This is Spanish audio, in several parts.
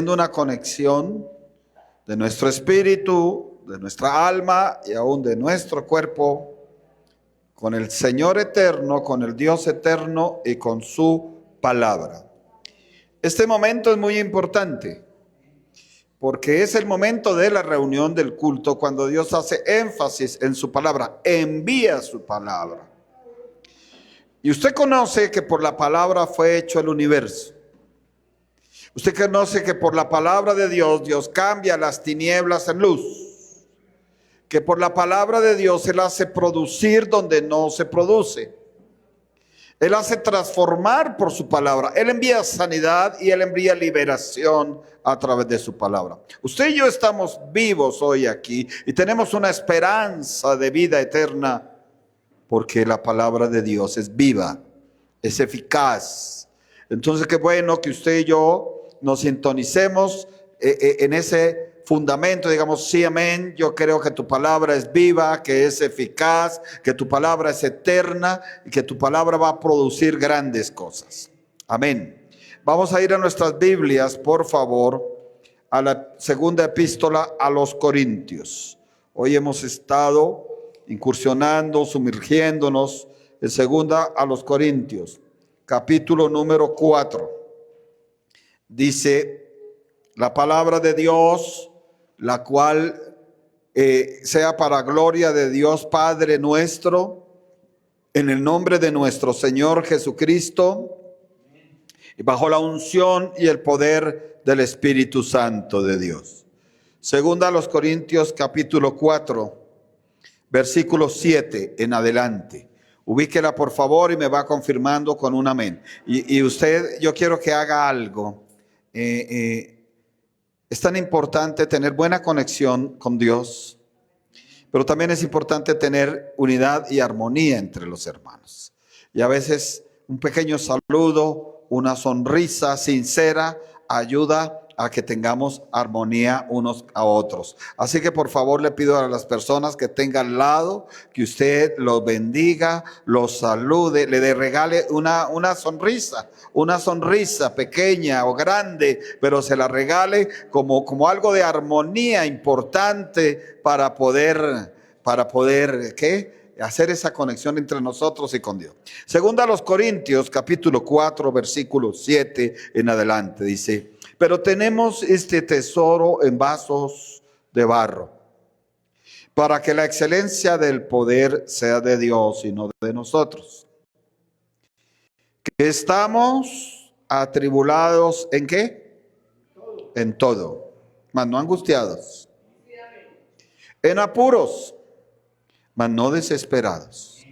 teniendo una conexión de nuestro espíritu, de nuestra alma y aún de nuestro cuerpo con el Señor eterno, con el Dios eterno y con su palabra. Este momento es muy importante porque es el momento de la reunión del culto cuando Dios hace énfasis en su palabra, envía su palabra. Y usted conoce que por la palabra fue hecho el universo. Usted conoce que por la palabra de Dios, Dios cambia las tinieblas en luz. Que por la palabra de Dios Él hace producir donde no se produce. Él hace transformar por su palabra. Él envía sanidad y Él envía liberación a través de su palabra. Usted y yo estamos vivos hoy aquí y tenemos una esperanza de vida eterna porque la palabra de Dios es viva, es eficaz. Entonces qué bueno que usted y yo nos sintonicemos en ese fundamento, digamos, sí, amén, yo creo que tu palabra es viva, que es eficaz, que tu palabra es eterna y que tu palabra va a producir grandes cosas. Amén. Vamos a ir a nuestras Biblias, por favor, a la segunda epístola a los Corintios. Hoy hemos estado incursionando, sumergiéndonos en segunda a los Corintios, capítulo número 4. Dice la palabra de Dios, la cual sea para gloria de Dios Padre nuestro, en el nombre de nuestro Señor Jesucristo, y bajo la unción y el poder del Espíritu Santo de Dios. Segunda a los Corintios capítulo 4, versículo 7 en adelante. Ubíquela por favor y me va confirmando con un amén. Y usted, yo quiero que haga algo. Es tan importante tener buena conexión con Dios, pero también es importante tener unidad y armonía entre los hermanos. Y a veces un pequeño saludo, una sonrisa sincera ayuda a que tengamos armonía unos a otros. Así que por favor le pido a las personas que tengan al lado que usted los bendiga, los salude, le regale una sonrisa pequeña o grande, pero se la regale como algo de armonía importante para poder ¿qué? Hacer esa conexión entre nosotros y con Dios. Segunda a los Corintios, capítulo 4, versículo 7 en adelante, dice: pero tenemos este tesoro en vasos de barro, para que la excelencia del poder sea de Dios y no de nosotros. Que estamos atribulados ¿en qué? En todo, mas no angustiados. En apuros, mas no desesperados.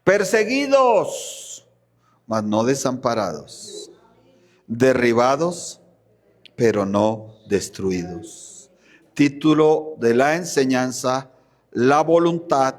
Perseguidos, mas no desamparados. Derribados, pero no destruidos. Título de la enseñanza: la voluntad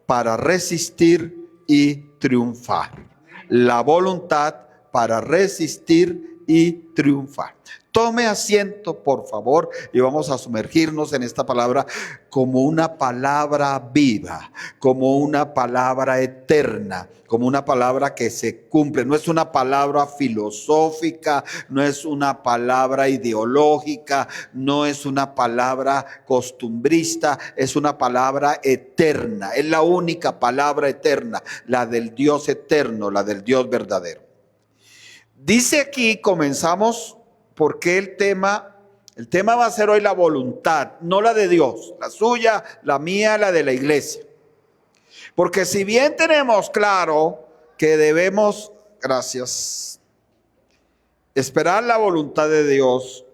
para resistir y triunfar. La voluntad para resistir y triunfar. Tome asiento, por favor, y vamos a sumergirnos en esta palabra como una palabra viva, como una palabra eterna, como una palabra que se cumple. No es una palabra filosófica, no es una palabra ideológica, no es una palabra costumbrista, es una palabra eterna. Es la única palabra eterna, la del Dios eterno, la del Dios verdadero. Dice aquí, comenzamos, porque el tema va a ser hoy la voluntad, no la de Dios, la suya, la mía, la de la iglesia. Porque si bien tenemos claro que debemos, esperar la voluntad de Dios,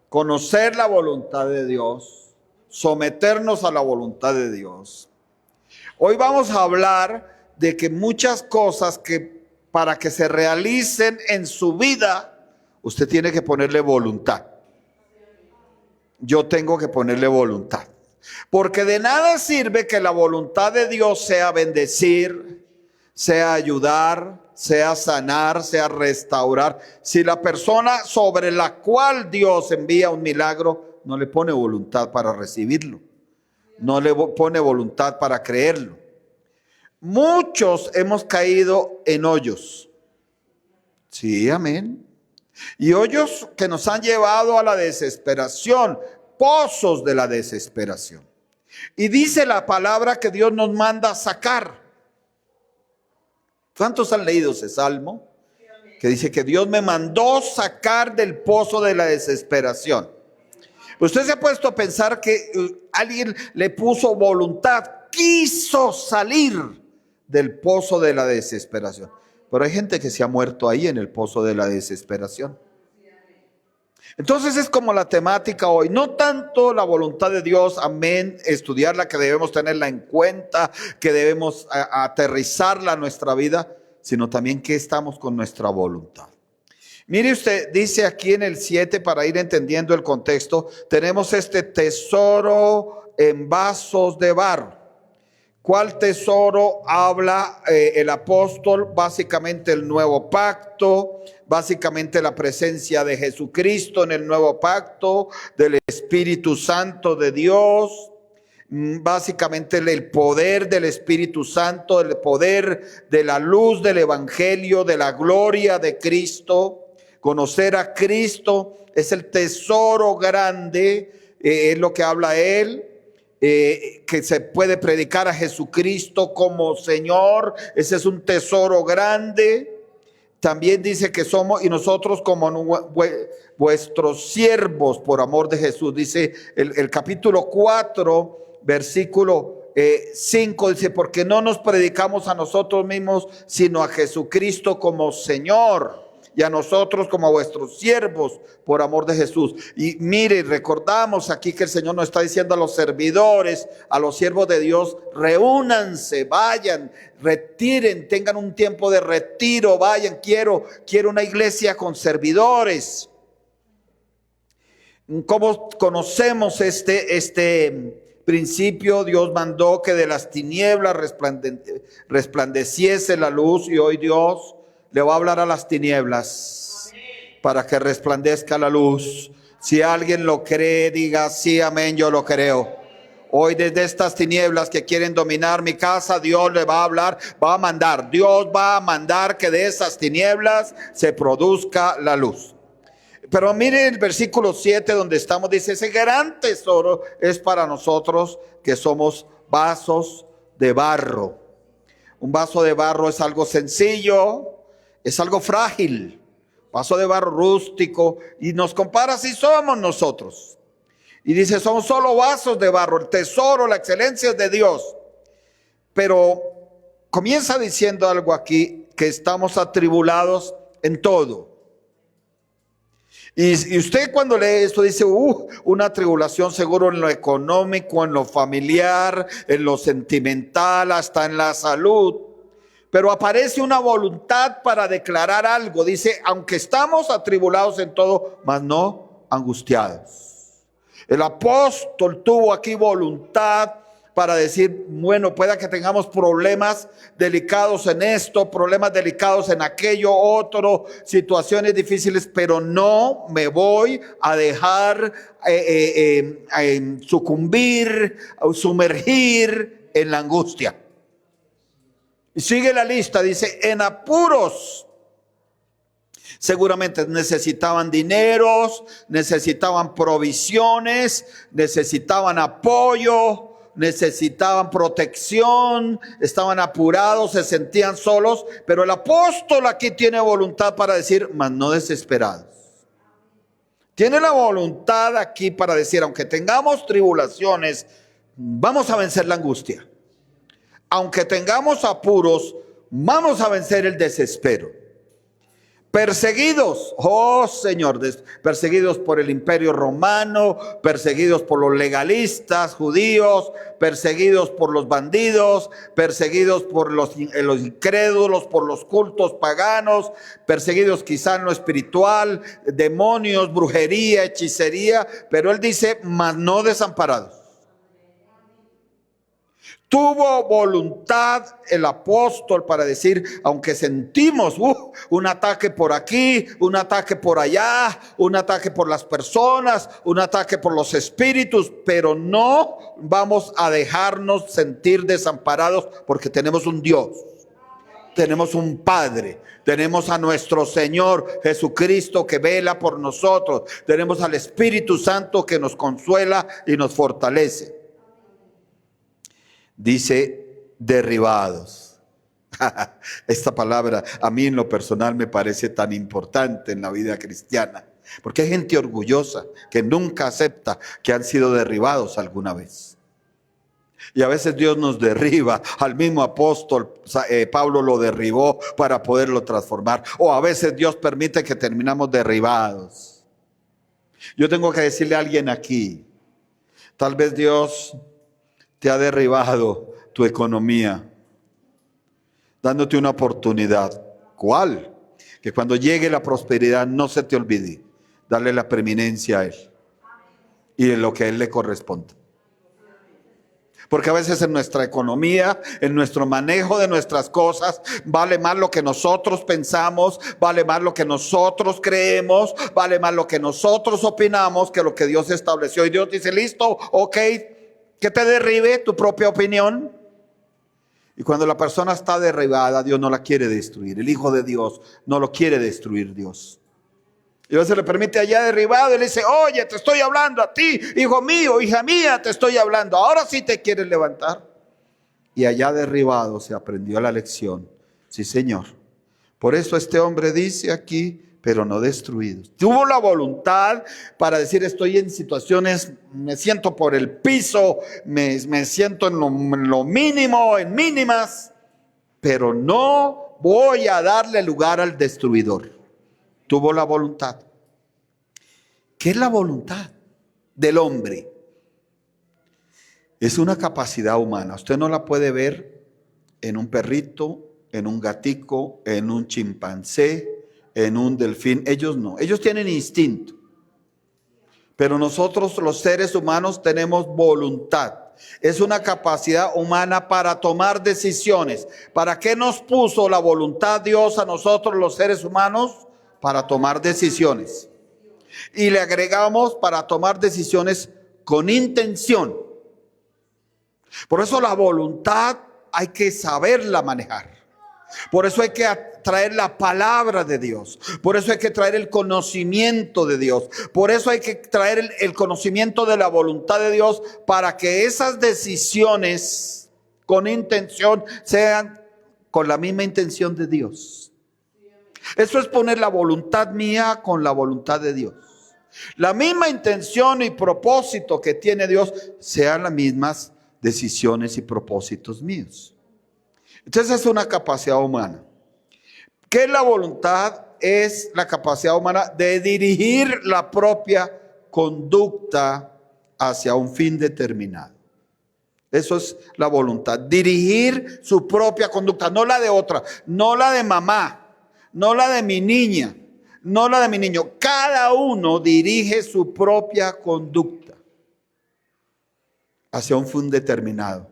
conocer la voluntad de Dios, someternos a la voluntad de Dios. Hoy vamos a hablar de que muchas cosas que para que se realicen en su vida, usted tiene que ponerle voluntad. Yo tengo que ponerle voluntad. Porque de nada sirve que la voluntad de Dios sea bendecir, sea ayudar, sea sanar, sea restaurar. Si la persona sobre la cual Dios envía un milagro no le pone voluntad para recibirlo, no le pone voluntad para creerlo. Muchos hemos caído en hoyos. Sí, amén. Y hoyos que nos han llevado a la desesperación, pozos de la desesperación. Y dice la palabra que Dios nos manda a sacar. ¿Cuántos han leído ese salmo? Que dice que Dios me mandó sacar del pozo de la desesperación. Usted se ha puesto a pensar que alguien le puso voluntad, quiso salir del pozo de la desesperación. Pero hay gente que se ha muerto ahí en el pozo de la desesperación. Entonces es como la temática hoy, no tanto la voluntad de Dios, amén, estudiarla, que debemos tenerla en cuenta, que debemos aterrizarla a nuestra vida, sino también que estamos con nuestra voluntad. Mire usted, dice aquí en el 7, para ir entendiendo el contexto, tenemos este tesoro en vasos de barro. ¿Cuál tesoro habla el apóstol? Básicamente el nuevo pacto, básicamente la presencia de Jesucristo en el nuevo pacto, del Espíritu Santo de Dios, básicamente el poder del Espíritu Santo, el poder de la luz del Evangelio, de la gloria de Cristo. Conocer a Cristo es el tesoro grande, es lo que habla él. Que se puede predicar a Jesucristo como Señor, ese es un tesoro grande. También dice que somos, y nosotros como vuestros siervos por amor de Jesús, dice el capítulo 4, versículo 5, dice, porque no nos predicamos a nosotros mismos, sino a Jesucristo como Señor, y a nosotros como a vuestros siervos por amor de Jesús. Y mire, recordamos aquí que el Señor nos está diciendo a los servidores, a los siervos de Dios, reúnanse, vayan, retiren, tengan un tiempo de retiro, vayan, quiero una iglesia con servidores. ¿Cómo conocemos este principio? Dios mandó que de las tinieblas resplandeciese la luz, y hoy Dios le va a hablar a las tinieblas para que resplandezca la luz. Si alguien lo cree, diga sí, amén, yo lo creo. Hoy desde estas tinieblas que quieren dominar mi casa, Dios le va a hablar, Dios va a mandar que de esas tinieblas se produzca la luz. Pero mire el versículo 7 donde estamos, dice, ese gran tesoro es para nosotros que somos vasos de barro. Un vaso de barro es algo sencillo, es algo frágil, vaso de barro rústico, y nos compara si somos nosotros. Y dice, somos solo vasos de barro, el tesoro, la excelencia es de Dios. Pero comienza diciendo algo aquí, que estamos atribulados en todo. Y usted cuando lee esto dice, una tribulación seguro en lo económico, en lo familiar, en lo sentimental, hasta en la salud. Pero aparece una voluntad para declarar algo. Dice, aunque estamos atribulados en todo, mas no angustiados. El apóstol tuvo aquí voluntad para decir, bueno, pueda que tengamos problemas delicados en esto, problemas delicados en aquello otro, situaciones difíciles, pero no me voy a dejar sucumbir, sumergir en la angustia. Y sigue la lista, dice, en apuros. Seguramente necesitaban dineros, necesitaban provisiones, necesitaban apoyo, necesitaban protección, estaban apurados, se sentían solos. Pero el apóstol aquí tiene voluntad para decir, mas no desesperados. Tiene la voluntad aquí para decir, aunque tengamos tribulaciones, vamos a vencer la angustia. Aunque tengamos apuros, vamos a vencer el desespero. Perseguidos, oh Señor, perseguidos por el imperio romano, perseguidos por los legalistas judíos, perseguidos por los bandidos, perseguidos por los incrédulos, por los cultos paganos, perseguidos quizá en lo espiritual, demonios, brujería, hechicería, pero él dice, mas no desamparados. Tuvo voluntad el apóstol para decir, aunque sentimos un ataque por aquí, un ataque por allá, un ataque por las personas, un ataque por los espíritus, pero no vamos a dejarnos sentir desamparados porque tenemos un Dios Tenemos un Padre, tenemos a nuestro Señor Jesucristo que vela por nosotros, tenemos al Espíritu Santo que nos consuela y nos fortalece. Dice derribados. Esta palabra a mí en lo personal me parece tan importante en la vida cristiana, porque hay gente orgullosa que nunca acepta que han sido derribados alguna vez. Y a veces Dios nos derriba. Al mismo apóstol Pablo lo derribó para poderlo transformar. O a veces Dios permite que terminamos derribados. Yo tengo que decirle a alguien aquí, tal vez Dios te ha derribado tu economía, dándote una oportunidad. ¿Cuál? Que cuando llegue la prosperidad no se te olvide darle la preeminencia a Él y en lo que a Él le corresponde. Porque a veces en nuestra economía, en nuestro manejo de nuestras cosas, vale más lo que nosotros pensamos, vale más lo que nosotros creemos, vale más lo que nosotros opinamos que lo que Dios estableció. Y Dios dice, listo, ok, que te derribe tu propia opinión. Y cuando la persona está derribada, Dios no la quiere destruir. El Hijo de Dios no lo quiere destruir Dios. Y Dios se le permite allá derribado y le dice, oye, te estoy hablando a ti, hijo mío, hija mía, te estoy hablando. Ahora sí te quieres levantar. Y allá derribado se aprendió la lección. Sí, Señor. Por eso este hombre dice aquí, pero no destruidos. Tuvo la voluntad para decir, estoy en situaciones, me siento por el piso, me siento en lo mínimo, en mínimas, pero no voy a darle lugar al destruidor. Tuvo la voluntad. ¿Qué es la voluntad del hombre? Es una capacidad humana. Usted no la puede ver en un perrito, en un gatico, en un chimpancé, en un delfín. Ellos no. Ellos tienen instinto. Pero nosotros los seres humanos tenemos voluntad. Es una capacidad humana para tomar decisiones. ¿Para qué nos puso la voluntad Dios a nosotros los seres humanos? Para tomar decisiones. Y le agregamos para tomar decisiones con intención. Por eso la voluntad hay que saberla manejar. Por eso hay que traer la palabra de Dios. Por eso hay que traer el conocimiento de Dios. Por eso hay que traer el conocimiento de la voluntad de Dios para que esas decisiones con intención sean con la misma intención de Dios. Eso es poner la voluntad mía con la voluntad de Dios. La misma intención y propósito que tiene Dios sean las mismas decisiones y propósitos míos. Entonces es una capacidad humana. ¿Qué es la voluntad? Es la capacidad humana de dirigir la propia conducta hacia un fin determinado. Eso es la voluntad. Dirigir su propia conducta, no la de otra, no la de mamá. No la de mi niña, no la de mi niño. Cada uno dirige su propia conducta hacia un fin determinado.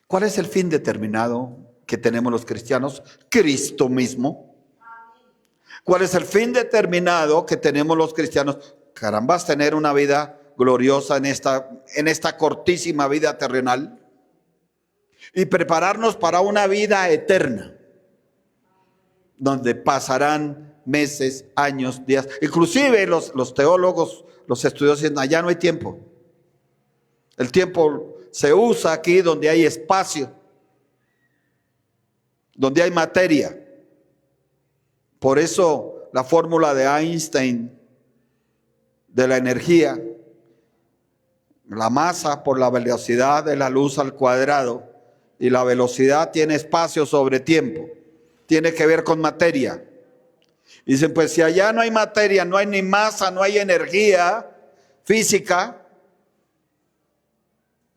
¿Cuál es el fin determinado que tenemos los cristianos? Cristo mismo. ¿Cuál es el fin determinado que tenemos los cristianos? Caramba, tener una vida gloriosa en esta cortísima vida terrenal y prepararnos para una vida eterna, donde pasarán meses, años, días. Inclusive los teólogos, los estudiosos dicen, allá no hay tiempo. El tiempo se usa aquí donde hay espacio, donde hay materia. Por eso la fórmula de Einstein de la energía, la masa por la velocidad de la luz al cuadrado, y la velocidad tiene espacio sobre tiempo. Tiene que ver con materia. Dicen, pues si allá no hay materia, no hay ni masa, no hay energía física,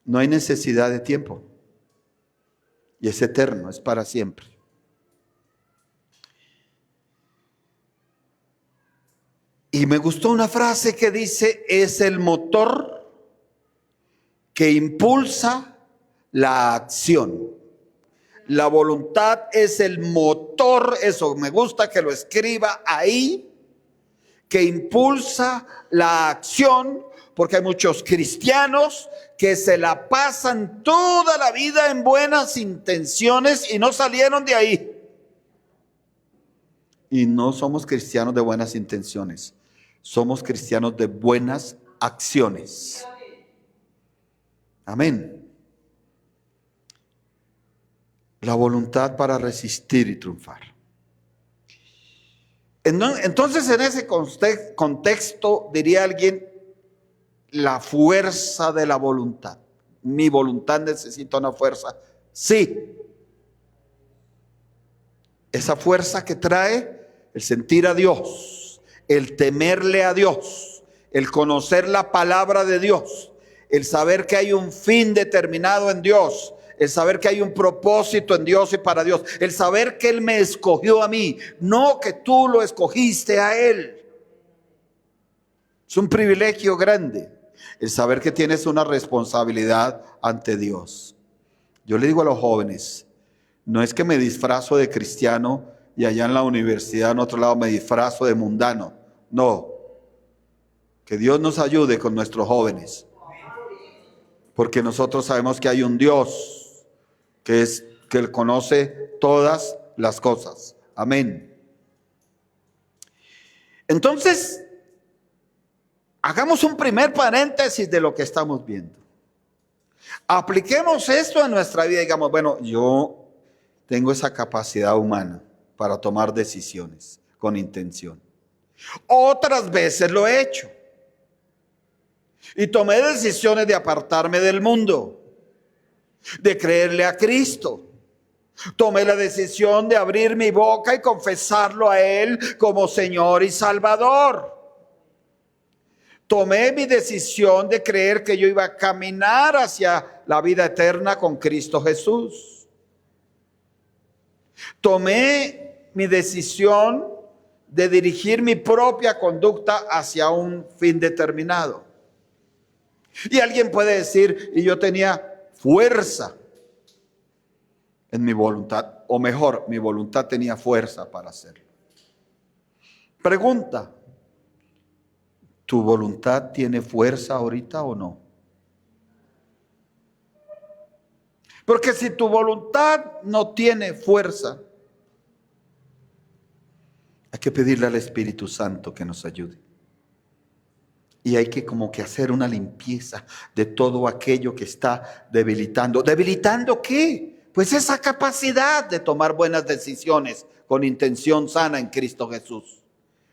no hay necesidad de tiempo. Y es eterno, es para siempre. Y me gustó una frase que dice, es el motor que impulsa la acción. La voluntad es el motor, eso me gusta que lo escriba ahí, que impulsa la acción, porque hay muchos cristianos que se la pasan toda la vida en buenas intenciones y no salieron de ahí. Y no somos cristianos de buenas intenciones, somos cristianos de buenas acciones. Amén. La voluntad para resistir y triunfar. Entonces, en ese contexto, diría alguien, la fuerza de la voluntad. Mi voluntad necesita una fuerza. Sí. Esa fuerza que trae el sentir a Dios, el temerle a Dios, el conocer la palabra de Dios, el saber que hay un fin determinado en Dios, el saber que hay un propósito en Dios y para Dios, el saber que Él me escogió a mí, no que tú lo escogiste a Él. Es un privilegio grande el saber que tienes una responsabilidad ante Dios. Yo le digo a los jóvenes, no es que me disfrazo de cristiano y allá en la universidad en otro lado me disfrazo de mundano. No, que Dios nos ayude con nuestros jóvenes, porque nosotros sabemos que hay un Dios que Él conoce todas las cosas. Amén. Entonces, hagamos un primer paréntesis de lo que estamos viendo. Apliquemos esto en nuestra vida. Digamos, bueno, yo tengo esa capacidad humana para tomar decisiones con intención. Otras veces lo he hecho. Y tomé decisiones de apartarme del mundo, de creerle a Cristo. Tomé la decisión de abrir mi boca y confesarlo a Él como Señor y Salvador. Tomé mi decisión de creer que yo iba a caminar hacia la vida eterna con Cristo Jesús. Tomé mi decisión de dirigir mi propia conducta hacia un fin determinado. Y alguien puede decir, y yo tenía fuerza en mi voluntad, o mejor, mi voluntad tenía fuerza para hacerlo. Pregunta, ¿tu voluntad tiene fuerza ahorita o no? Porque si tu voluntad no tiene fuerza, hay que pedirle al Espíritu Santo que nos ayude. Y hay que como que hacer una limpieza de todo aquello que está debilitando. ¿Debilitando qué? Pues esa capacidad de tomar buenas decisiones con intención sana en Cristo Jesús.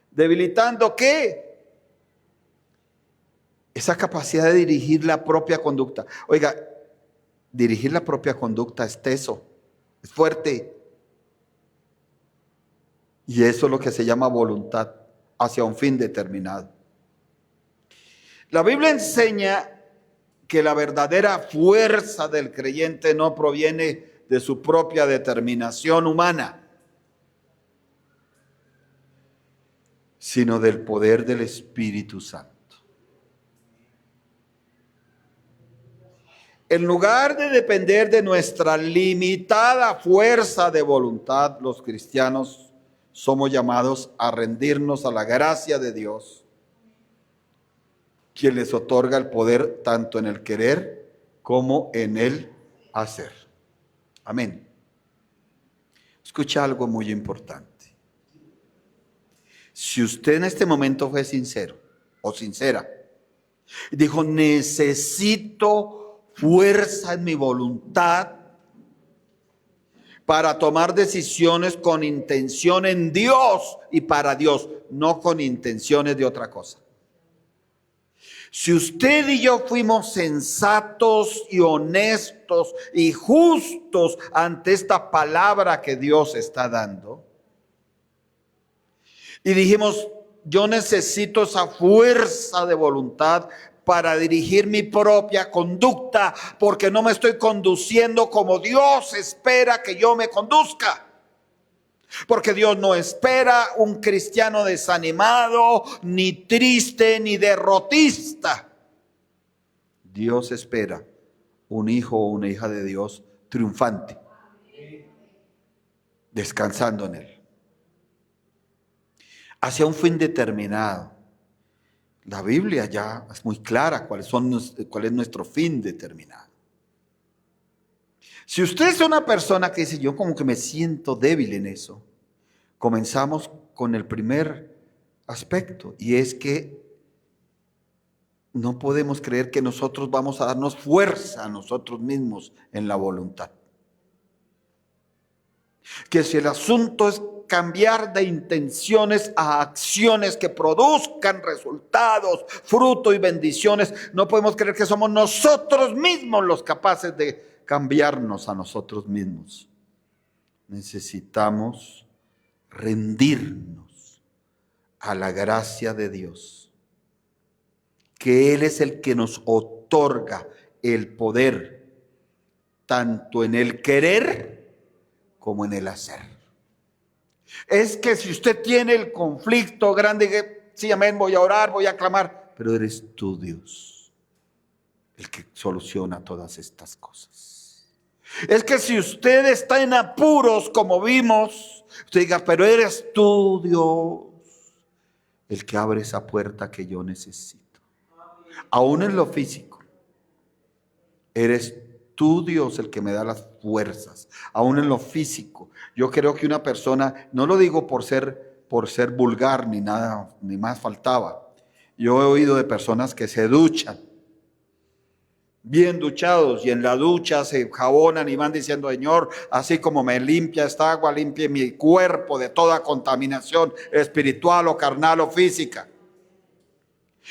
¿Debilitando qué? Esa capacidad de dirigir la propia conducta. Oiga, dirigir la propia conducta es teso, es fuerte. Y eso es lo que se llama voluntad hacia un fin determinado. La Biblia enseña que la verdadera fuerza del creyente no proviene de su propia determinación humana, sino del poder del Espíritu Santo. En lugar de depender de nuestra limitada fuerza de voluntad, los cristianos somos llamados a rendirnos a la gracia de Dios, quien les otorga el poder tanto en el querer como en el hacer. Amén. Escucha algo muy importante. Si usted en este momento fue sincero o sincera y dijo, necesito fuerza en mi voluntad para tomar decisiones con intención en Dios y para Dios, no con intenciones de otra cosa. Si usted y yo fuimos sensatos y honestos y justos ante esta palabra que Dios está dando, y dijimos, yo necesito esa fuerza de voluntad para dirigir mi propia conducta, porque no me estoy conduciendo como Dios espera que yo me conduzca. Porque Dios no espera un cristiano desanimado, ni triste, ni derrotista. Dios espera un hijo o una hija de Dios triunfante, descansando en Él, hacia un fin determinado. La Biblia ya es muy clara cuál es nuestro fin determinado. Si usted es una persona que dice, yo como que me siento débil en eso, comenzamos con el primer aspecto, y es que no podemos creer que nosotros vamos a darnos fuerza a nosotros mismos en la voluntad. Que si el asunto es cambiar de intenciones a acciones que produzcan resultados, fruto y bendiciones, no podemos creer que somos nosotros mismos los capaces de cambiarnos a nosotros mismos. Necesitamos rendirnos a la gracia de Dios, que Él es el que nos otorga el poder, tanto en el querer como en el hacer. Es que si usted tiene el conflicto grande, que sí, amén, voy a orar, voy a clamar, pero eres tú, Dios, el que soluciona todas estas cosas. Es que si usted está en apuros, como vimos, usted diga, pero eres tú, Dios, el que abre esa puerta que yo necesito. Aún en lo físico, eres tú, Dios, el que me da las fuerzas. Aún en lo físico, yo creo que una persona, no lo digo por ser vulgar ni nada, ni más faltaba. Yo he oído de personas que se duchan, bien duchados, y en la ducha se jabonan y van diciendo, Señor, así como me limpia esta agua, limpie mi cuerpo de toda contaminación espiritual o carnal o física.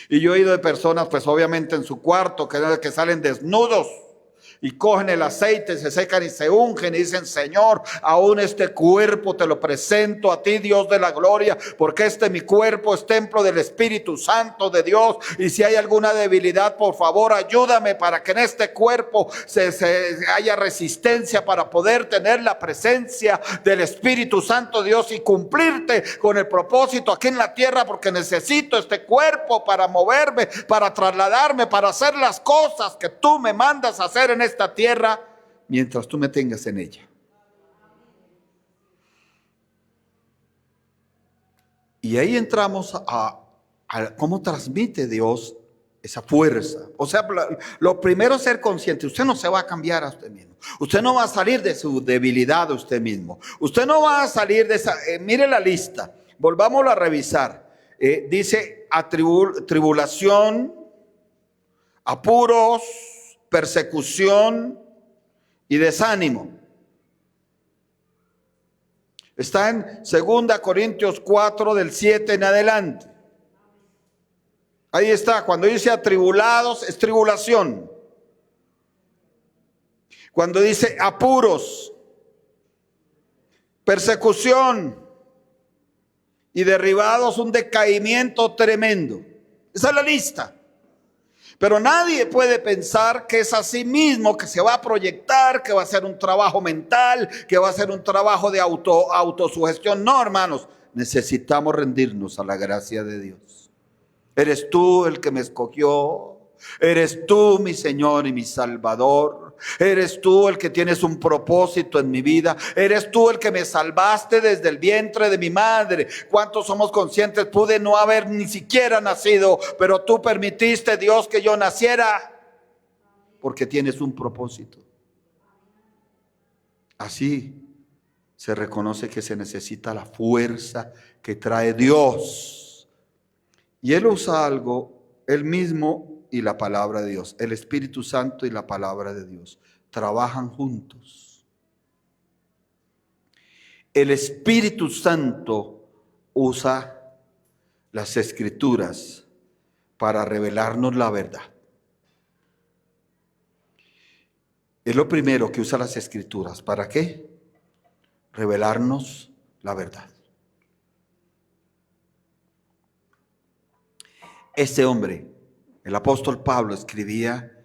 Y yo he oído de personas, pues obviamente en su cuarto, que salen desnudos y cogen el aceite, se secan y se ungen y dicen, Señor, aún este cuerpo te lo presento a ti, Dios de la gloria, porque mi cuerpo es templo del Espíritu Santo de Dios, y si hay alguna debilidad, por favor, ayúdame para que en este cuerpo se haya resistencia para poder tener la presencia del Espíritu Santo de Dios y cumplirte con el propósito aquí en la tierra, porque necesito este cuerpo para moverme, para trasladarme, para hacer las cosas que tú me mandas a hacer en esta tierra mientras tú me tengas en ella. Y ahí entramos a cómo transmite Dios esa fuerza. O sea, lo primero es ser consciente. Usted no se va a cambiar a usted mismo. Usted no va a salir de su debilidad de usted mismo. Usted no va a salir de esa. Mire la lista. Volvámoslo a revisar. Dice tribulación, apuros, persecución y desánimo. Está en 2 Corintios 4 del 7 en adelante. Ahí está, cuando dice atribulados es tribulación. Cuando dice apuros, persecución y derribados, un decaimiento tremendo. Esa es la lista. Pero nadie puede pensar que es así mismo, que se va a proyectar, que va a ser un trabajo mental, que va a ser un trabajo de autosugestión. No, hermanos, necesitamos rendirnos a la gracia de Dios. Eres tú el que me escogió. Eres tú mi Señor y mi Salvador. Eres tú el que tienes un propósito en mi vida. Eres tú el que me salvaste desde el vientre de mi madre. ¿Cuántos somos conscientes? Pude no haber ni siquiera nacido, pero tú permitiste, Dios, que yo naciera, porque tienes un propósito. Así se reconoce que se necesita la fuerza que trae Dios. Y Él usa algo, Él mismo y la palabra de Dios. El Espíritu Santo y la palabra de Dios trabajan juntos. El Espíritu Santo usa las Escrituras para revelarnos la verdad. Es lo primero que usa las Escrituras. ¿Para qué? Revelarnos la verdad. Este hombre, el apóstol Pablo, escribía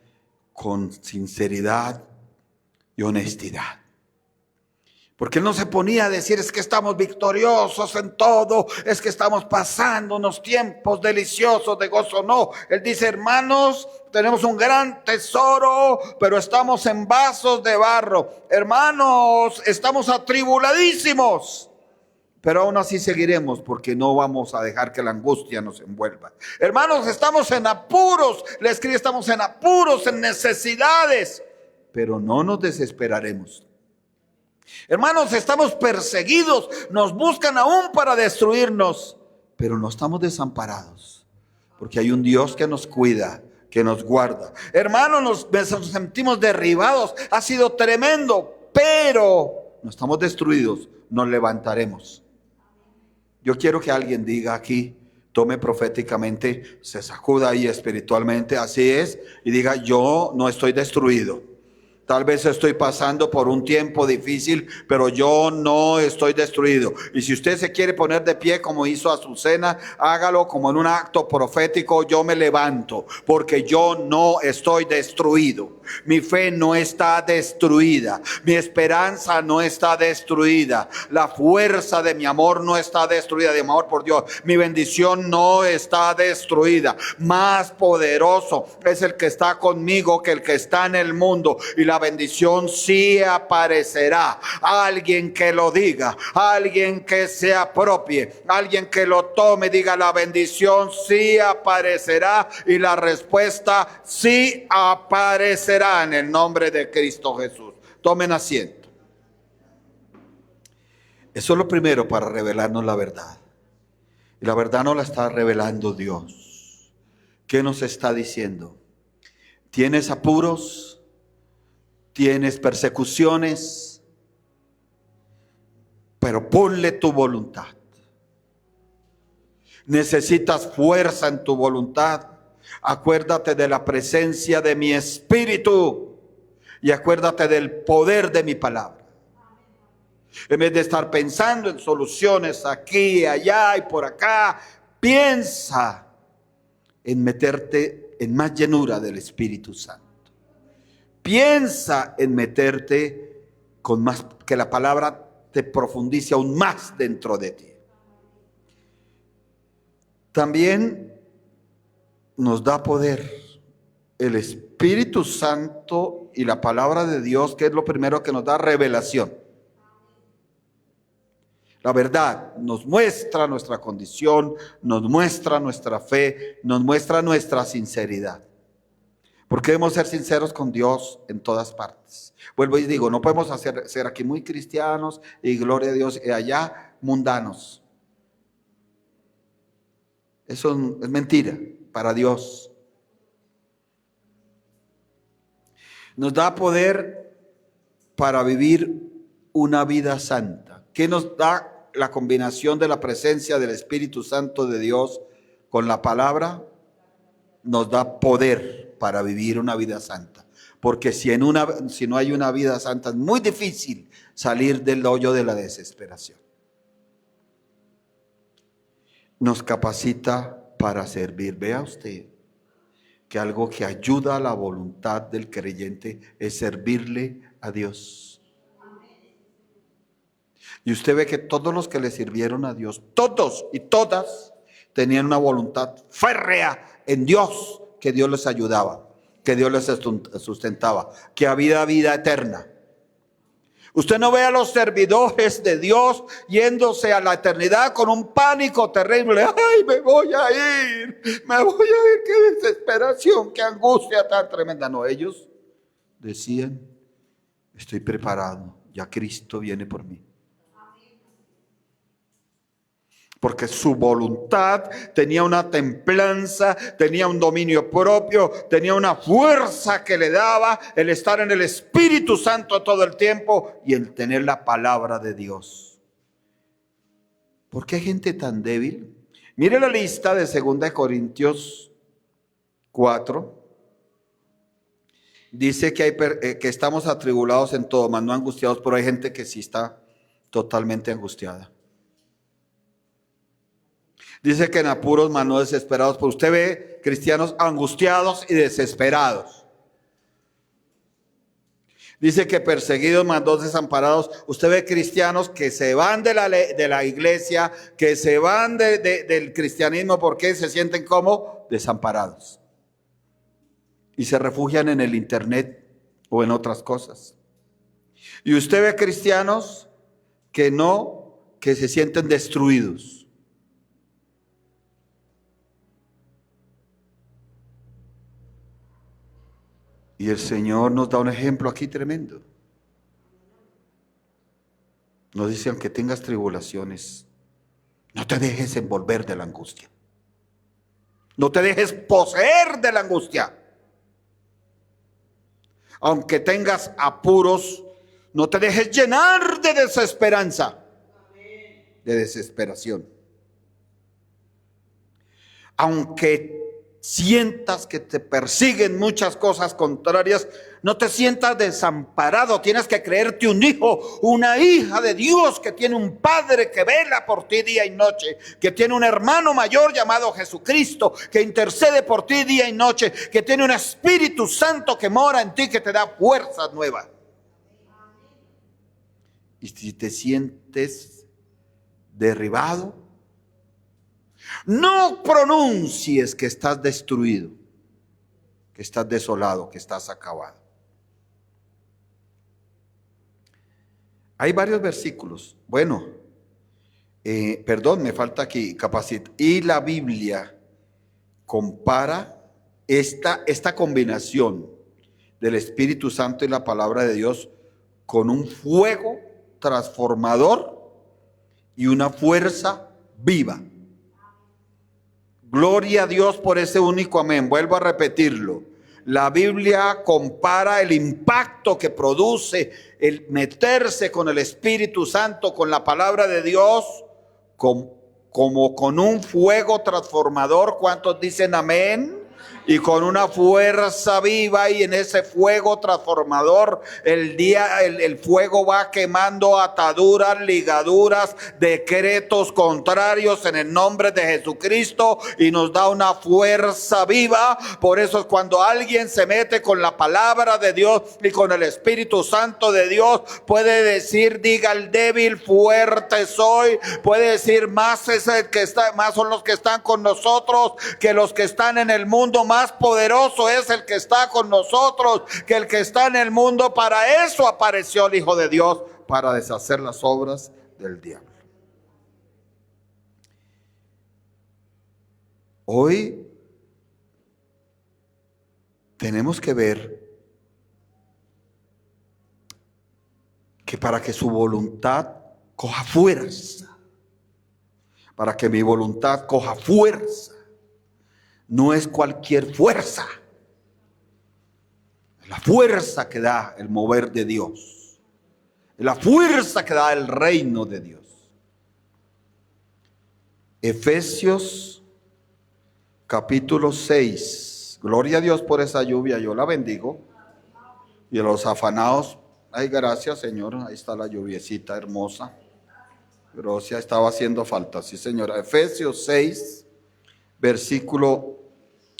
con sinceridad y honestidad. Porque él no se ponía a decir, es que estamos victoriosos en todo, es que estamos pasando unos tiempos deliciosos de gozo. No, él dice, hermanos, tenemos un gran tesoro, pero estamos en vasos de barro. Hermanos, estamos atribuladísimos, Pero aún así seguiremos porque no vamos a dejar que la angustia nos envuelva. Hermanos, estamos en apuros, les escribo, estamos en apuros, en necesidades, pero no nos desesperaremos. Hermanos, estamos perseguidos, nos buscan aún para destruirnos, pero no estamos desamparados, porque hay un Dios que nos cuida, que nos guarda. Hermanos, nos sentimos derribados, ha sido tremendo, pero no estamos destruidos, nos levantaremos. Yo quiero que alguien diga aquí, tome proféticamente, se sacuda ahí espiritualmente, así es, y diga, yo no estoy destruido. Tal vez estoy pasando por un tiempo difícil, pero yo no estoy destruido. Y si usted se quiere poner de pie como hizo Azucena, hágalo como en un acto profético. Yo me levanto porque yo no estoy destruido. Mi fe no está destruida. Mi esperanza no está destruida. La fuerza de mi amor no está destruida, de mi amor por Dios. Mi bendición no está destruida. Más poderoso es el que está conmigo que el que está en el mundo. Y la bendición sí aparecerá. Alguien que lo diga, alguien que se apropie, alguien que lo tome, diga, la bendición sí aparecerá y la respuesta sí aparecerá en el nombre de Cristo Jesús. Tomen asiento. Eso es lo primero para revelarnos la verdad. Y la verdad nos la está revelando Dios. ¿Qué nos está diciendo? ¿Tienes apuros? ¿Tienes persecuciones? Pero ponle tu voluntad. Necesitas fuerza en tu voluntad. Acuérdate de la presencia de mi espíritu y acuérdate del poder de mi palabra. En vez de estar pensando en soluciones aquí, allá y por acá, piensa en meterte en más llenura del Espíritu Santo. Piensa en meterte con más, que la palabra te profundice aún más dentro de ti. También nos da poder el Espíritu Santo y la palabra de Dios, que es lo primero que nos da revelación. La verdad nos muestra nuestra condición, nos muestra nuestra fe, nos muestra nuestra sinceridad. Porque debemos ser sinceros con Dios en todas partes. Vuelvo y digo, no podemos ser aquí muy cristianos y gloria a Dios y allá mundanos. Eso es mentira para Dios. Nos da poder para vivir una vida santa. ¿Qué nos da la combinación de la presencia del Espíritu Santo de Dios con la palabra? Nos da poder para vivir una vida santa. Porque si no hay una vida santa, es muy difícil salir del hoyo de la desesperación. Nos capacita para servir. Vea usted que algo que ayuda a la voluntad del creyente es servirle a Dios. Y usted ve que todos los que le sirvieron a Dios, todos y todas, tenían una voluntad férrea en Dios, que Dios les ayudaba, que Dios les sustentaba, que había vida eterna. Usted no ve a los servidores de Dios yéndose a la eternidad con un pánico terrible. ¡Ay, me voy a ir! ¡Qué desesperación! ¡Qué angustia tan tremenda! No, ellos decían, estoy preparado, ya Cristo viene por mí. Porque su voluntad tenía una templanza, tenía un dominio propio, tenía una fuerza que le daba el estar en el Espíritu Santo todo el tiempo y el tener la palabra de Dios. ¿Por qué hay gente tan débil? Mire la lista de 2 Corintios 4. Dice que estamos atribulados en todo, mas no angustiados, pero hay gente que sí está totalmente angustiada. Dice que en apuros, mas no desesperados. Pero usted ve cristianos angustiados y desesperados. Dice que perseguidos, mas no desamparados. Usted ve cristianos que se van de la iglesia, que se van del cristianismo porque se sienten como desamparados. Y se refugian en el internet o en otras cosas. Y usted ve cristianos que que se sienten destruidos. Y el Señor nos da un ejemplo aquí tremendo. Nos dice, aunque tengas tribulaciones, no te dejes envolver de la angustia. No te dejes poseer de la angustia. Aunque tengas apuros, no te dejes llenar de desesperanza, de desesperación. Aunque sientas que te persiguen muchas cosas contrarias, no te sientas desamparado. Tienes que creerte un hijo, una hija de Dios, que tiene un Padre que vela por ti día y noche, que tiene un hermano mayor llamado Jesucristo, que intercede por ti día y noche, que tiene un Espíritu Santo que mora en ti, que te da fuerzas nuevas. Y si te sientes derribado, no pronuncies que estás destruido, que estás desolado, que estás acabado. Hay varios versículos. Bueno, me falta aquí capacidad. Y la Biblia compara esta combinación del Espíritu Santo y la palabra de Dios con un fuego transformador y una fuerza viva. Gloria a Dios por ese único amén. Vuelvo a repetirlo. La Biblia compara el impacto que produce el meterse con el Espíritu Santo, con la palabra de Dios, como con un fuego transformador. ¿Cuántos dicen amén? Y con una fuerza viva, y en ese fuego transformador el fuego va quemando ataduras, ligaduras, decretos contrarios en el nombre de Jesucristo, y nos da una fuerza viva. Por eso es cuando alguien se mete con la palabra de Dios y con el Espíritu Santo de Dios, puede decir, diga el débil, fuerte soy. Puede decir, más es el que está, más son los que están con nosotros que los que están en el mundo. Más poderoso es el que está con nosotros que el que está en el mundo. Para eso apareció el Hijo de Dios, para deshacer las obras del diablo. Hoy tenemos que ver que para que su voluntad coja fuerza, para que mi voluntad coja fuerza, no es cualquier fuerza, es la fuerza que da el mover de Dios, es la fuerza que da el reino de Dios. Efesios capítulo 6. Gloria a Dios por esa lluvia, yo la bendigo. Y a los afanados, ay, gracias Señor, ahí está la lluviecita hermosa. Gracias, estaba haciendo falta, sí señora. Efesios 6. Versículo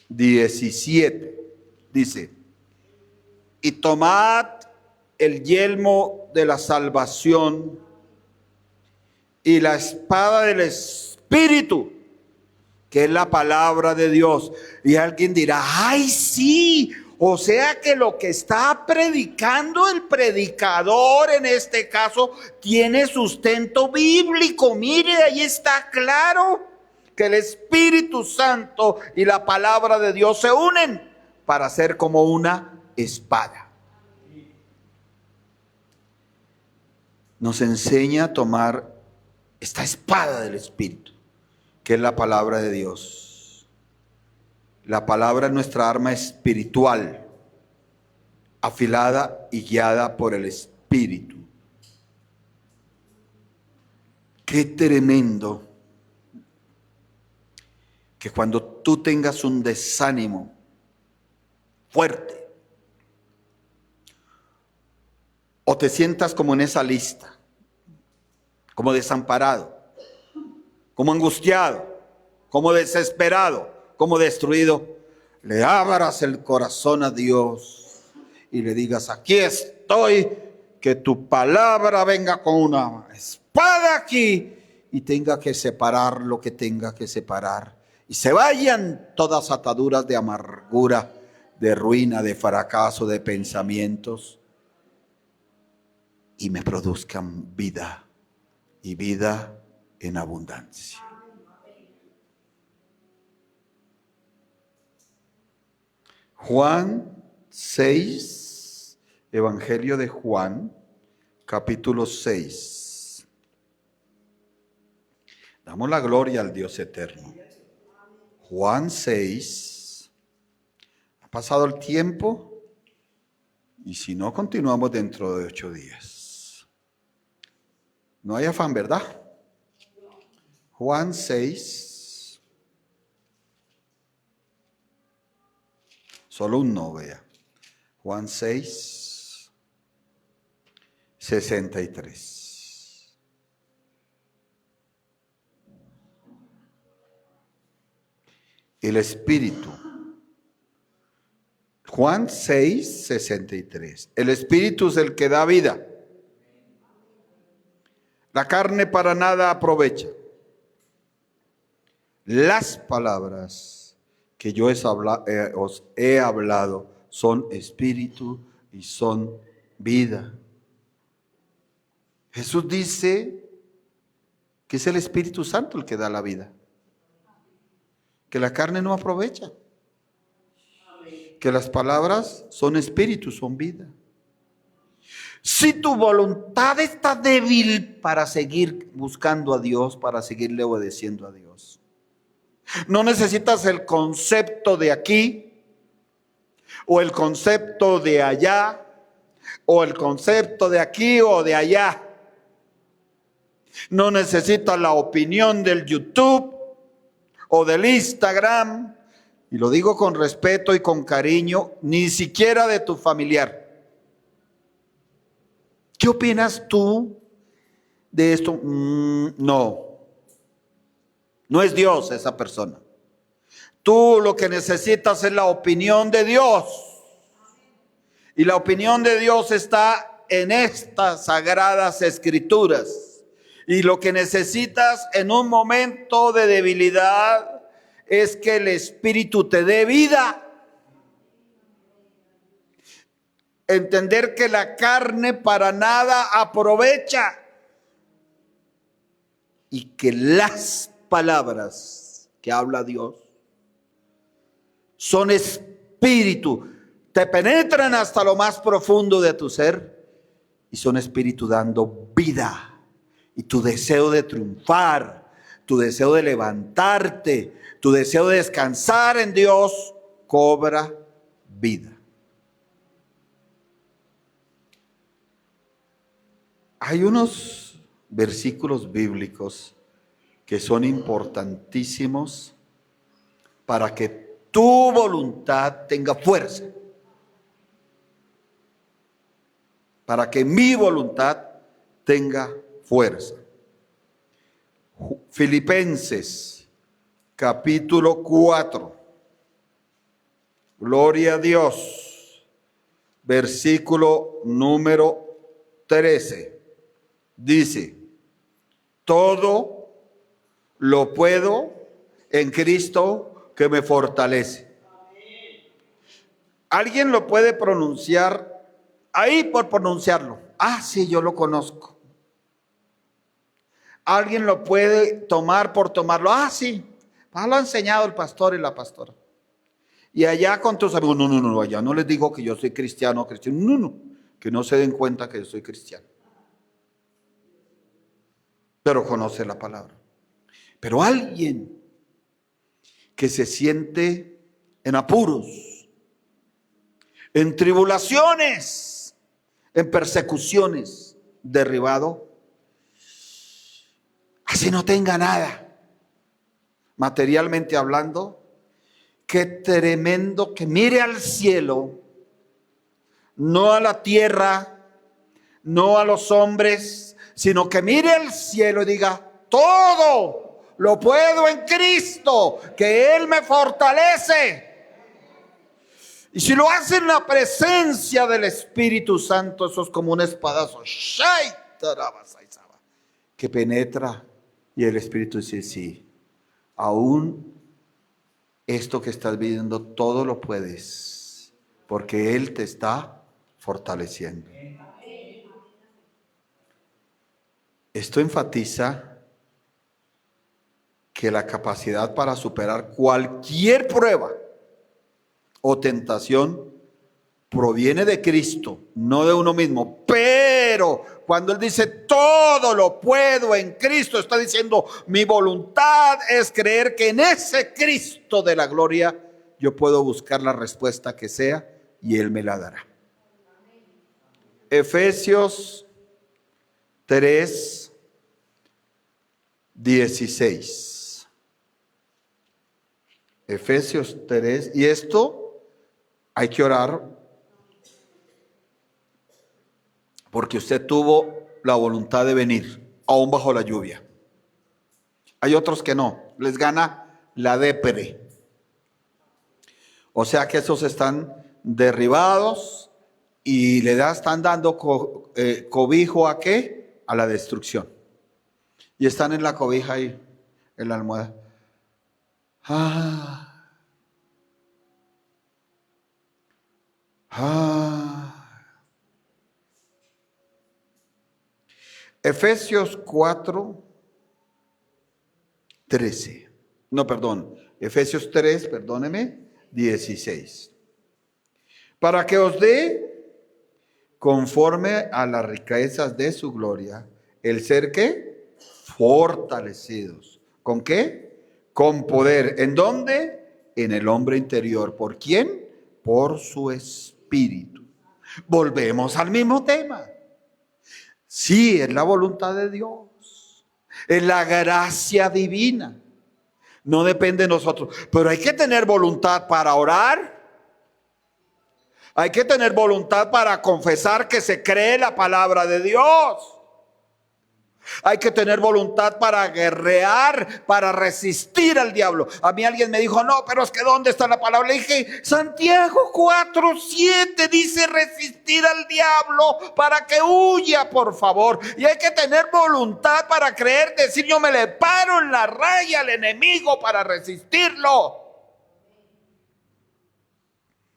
17 dice: y tomad el yelmo de la salvación y la espada del Espíritu, que es la palabra de Dios. Y alguien dirá, ay sí, o sea que lo que está predicando el predicador en este caso tiene sustento bíblico. Mire, ahí está claro que el Espíritu Santo y la palabra de Dios se unen para ser como una espada. Nos enseña a tomar esta espada del Espíritu, que es la palabra de Dios. La palabra es nuestra arma espiritual, afilada y guiada por el Espíritu. Qué tremendo que cuando tú tengas un desánimo fuerte, o te sientas como en esa lista, como desamparado, como angustiado, como desesperado, como destruido, le abras el corazón a Dios y le digas, aquí estoy, que tu palabra venga con una espada aquí y tenga que separar lo que tenga que separar. Y se vayan todas ataduras de amargura, de ruina, de fracaso, de pensamientos, y me produzcan vida y vida en abundancia. Juan 6, Evangelio de Juan, capítulo 6. Damos la gloria al Dios eterno. Juan 6. Ha pasado el tiempo y si no, continuamos dentro de 8 días. No hay afán, ¿verdad? Juan 6. Solo un no, vea. Juan 6, 63. El Espíritu. Juan 6, 63. El Espíritu es el que da vida. La carne para nada aprovecha. Las palabras que yo os he hablado son espíritu y son vida. Jesús dice que es el Espíritu Santo el que da la vida. Que la carne no aprovecha. Que las palabras son espíritu, son vida. Si tu voluntad está débil para seguir buscando a Dios, para seguirle obedeciendo a Dios, no necesitas el concepto de aquí, o el concepto de allá, o el concepto de aquí o de allá. No necesitas la opinión del YouTube o del Instagram, y lo digo con respeto y con cariño, ni siquiera de tu familiar. ¿Qué opinas tú de esto? No es Dios esa persona. Tú lo que necesitas es la opinión de Dios. Y la opinión de Dios está en estas sagradas escrituras. Y lo que necesitas en un momento de debilidad es que el Espíritu te dé vida. Entender que la carne para nada aprovecha. Y que las palabras que habla Dios son espíritu, te penetran hasta lo más profundo de tu ser y son espíritu dando vida. Y tu deseo de triunfar, tu deseo de levantarte, tu deseo de descansar en Dios cobra vida. Hay unos versículos bíblicos que son importantísimos para que tu voluntad tenga fuerza. Para que mi voluntad tenga fuerza. Filipenses, capítulo 4. Gloria a Dios. Versículo número 13. Dice, todo lo puedo en Cristo que me fortalece. ¿Alguien lo puede pronunciar ahí por pronunciarlo? Ah, sí, yo lo conozco. ¿Alguien lo puede tomar por tomarlo? Ah, sí, lo ha enseñado el pastor y la pastora. Y allá con tus amigos, no, allá no les digo que yo soy cristiano, no, que no se den cuenta que yo soy cristiano. Pero conoce la palabra. Pero alguien que se siente en apuros, en tribulaciones, en persecuciones, derribado, así no tenga nada, materialmente hablando, qué tremendo que mire al cielo, no a la tierra, no a los hombres, sino que mire al cielo y diga, todo lo puedo en Cristo, que Él me fortalece. Y si lo hace en la presencia del Espíritu Santo, eso es como un espadazo que penetra, y el Espíritu dice, sí, aún esto que estás viviendo, todo lo puedes, porque Él te está fortaleciendo. Esto enfatiza que la capacidad para superar cualquier prueba o tentación proviene de Cristo, no de uno mismo. Pero cuando Él dice todo lo puedo en Cristo, está diciendo mi voluntad es creer que en ese Cristo de la gloria yo puedo buscar la respuesta que sea y Él me la dará. Efesios 3:16. Efesios 3, y esto hay que orar porque usted tuvo la voluntad de venir, aún bajo la lluvia. Hay otros que no, les gana la depre. O sea que esos están derribados y están dando cobijo ¿a qué? A la destrucción. Y están en la cobija ahí, en la almohada. Efesios 4:13. No, perdón. Efesios 3, perdóneme, 16. Para que os dé, conforme a las riquezas de su gloria, el ser ¿qué? Fortalecidos. ¿Con qué? Con poder. ¿En dónde? En el hombre interior. ¿Por quién? Por su espíritu. Volvemos al mismo tema. Sí, es la voluntad de Dios. Es la gracia divina. No depende de nosotros. Pero hay que tener voluntad para orar. Hay que tener voluntad para confesar que se cree la palabra de Dios. Hay que tener voluntad para guerrear, para resistir al diablo. A mí alguien me dijo, no, pero es que ¿dónde está la palabra? Le dije, Santiago 4:7 dice resistir al diablo para que huya, por favor. Y hay que tener voluntad para creer, decir, yo me le paro en la raya al enemigo para resistirlo.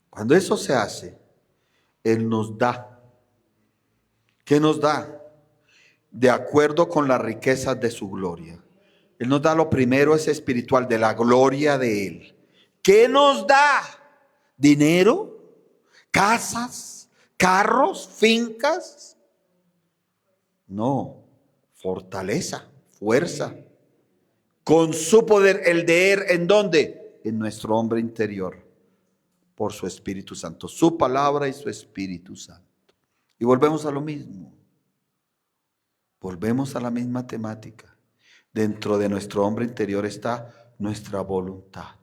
Cuando eso se hace, Él nos da. ¿Qué nos da? De acuerdo con las riquezas de su gloria. Él nos da lo primero, es espiritual, de la gloria de Él. ¿Qué nos da? ¿Dinero? ¿Casas? ¿Carros? ¿Fincas? No, fortaleza, fuerza. Con su poder, el de Él, ¿en dónde? En nuestro hombre interior, por su Espíritu Santo. Su palabra y su Espíritu Santo. Y volvemos a lo mismo. Volvemos a la misma temática. Dentro de nuestro hombre interior está nuestra voluntad,